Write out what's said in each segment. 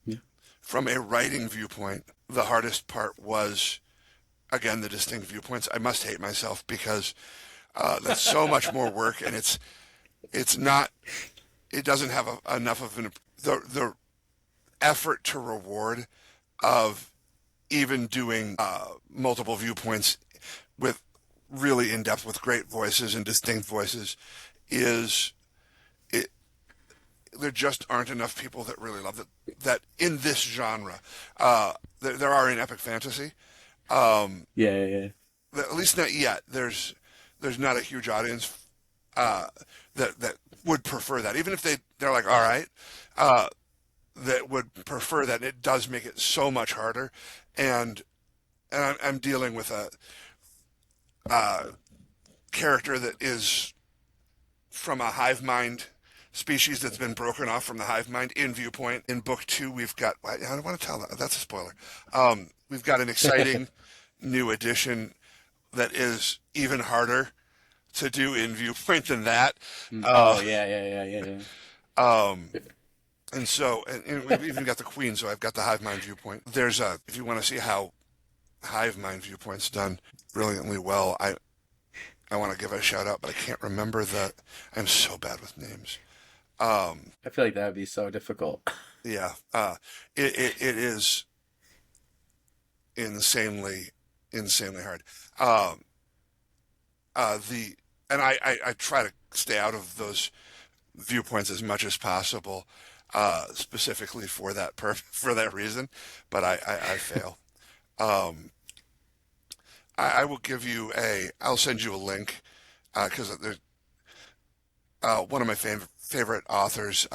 Yeah. From a writing viewpoint, the hardest part was, again, the distinct viewpoints. I must hate myself because that's so much more work, and it's not. It doesn't have enough of the effort to reward of even doing multiple viewpoints with really in depth with great voices and distinct voices is it. There just aren't enough people that really love that in this genre. There are in epic fantasy. Um, Yeah, yeah, at least not yet. There's not a huge audience uh, that would prefer that. Even if they're like, all right, uh, that would prefer that. It does make it so much harder, and I'm dealing with a uh, character that is from a hive mind species that's been broken off from the hive mind in viewpoint. In book two, we've got, I don't want to tell that. That's a spoiler. We've got an yeah. exciting new addition that is even harder to do in viewpoint than that. Uh, Oh, yeah, yeah, yeah, yeah, yeah. um, and we've even got the queen, so I've got the hive mind viewpoint. If you want to see how hive mind viewpoint's done brilliantly well, I want to give a shout out, but I can't remember I'm so bad with names. Um, I feel like that would be so difficult. yeah, it is insanely, insanely hard. Um, the and I try to stay out of those viewpoints as much as possible, specifically for for that reason, but I fail. Um, I will give you I'll send you a link because there's one of my favorite authors.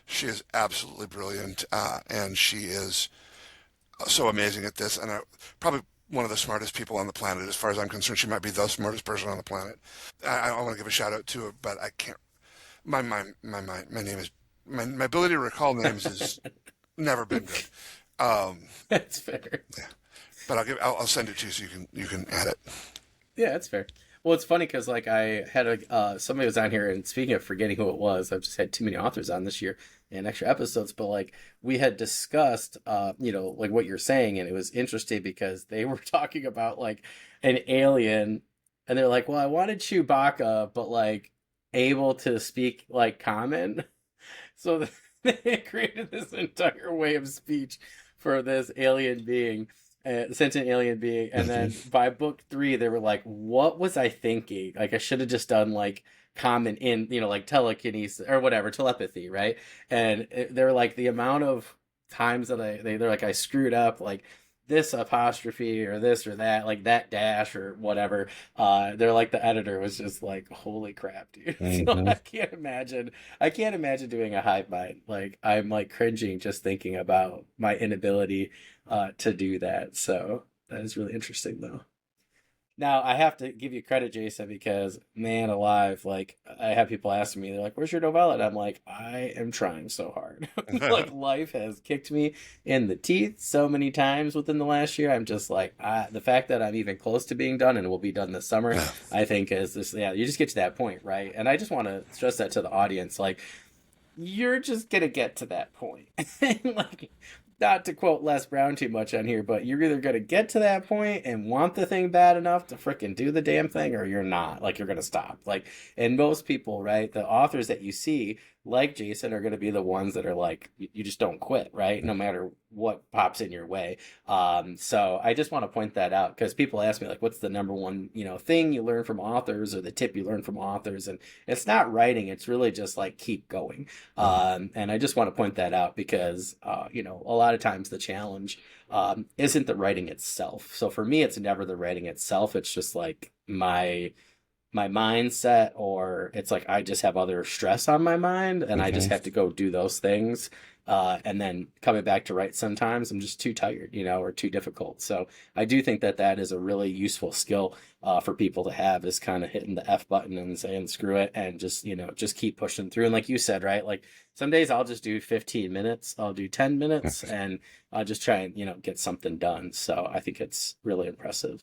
She is absolutely brilliant, and she is so amazing at this, and probably one of the smartest people on the planet. As far as I'm concerned, she might be the smartest person on the planet. I want to give a shout out to her, but I can't. My name is my ability to recall names has never been good. Um, That's fair. yeah, but I'll send it to you so you can add it. Yeah, that's fair. Well, it's funny because like I had somebody was on here, and speaking of forgetting who it was, I've just had too many authors on this year and extra episodes. But like we had discussed, like what you're saying, and it was interesting because they were talking about like an alien, and they're like, "Well, I wanted Chewbacca, but like able to speak like common." So they created this entire way of speech for this alien being, sentient alien being, and then Hmm. by book three, they were like, "What was I thinking? Like, I should have just done like common in, like telekinesis or whatever, telepathy, right?" And they're like the amount of times that they're like I screwed up, like this apostrophe or this or that, like that dash or whatever. They're like the editor was just like, "Holy crap, dude!" So Hmm. I can't imagine doing a hive mind. Like I'm like cringing just thinking about my inability to do that. So that is really interesting though. Now I have to give you credit, Jason, because man alive, like I have people asking me, they're like, "Where's your novella?" And I'm like, I am trying so hard. Like life has kicked me in the teeth so many times within the last year. I'm just like, the fact that I'm even close to being done and will be done this summer, I think is this. Yeah, you just get to that point, right? And I just want to stress that to the audience, like you're just gonna get to that point. Like, not to quote Les Brown too much on here, but you're either gonna get to that point and want the thing bad enough to freaking do the damn thing, or you're not. Like, you're gonna stop. Like, and most people, right, the authors that you see, like Jason, are gonna be the ones that are like, you just don't quit, right? No matter what pops in your way. So I just want to point that out because people ask me like, what's the number one, thing you learn from authors or the tip you learn from authors? And it's not writing; it's really just like keep going. And I just want to point that out because, a lot of times the challenge isn't the writing itself. So for me, it's never the writing itself. It's just like my mindset, or it's like I just have other stress on my mind and I just Hmm. have to go do those things. And then coming back to write sometimes I'm just too tired, or too difficult. So I do think that that is a really useful skill for people to have, is kind of hitting the F button and saying screw it and just keep pushing through. And like you said, right? Like some days I'll just do 15 minutes, I'll do 10 minutes, and I'll just try and, get something done. So I think it's really impressive.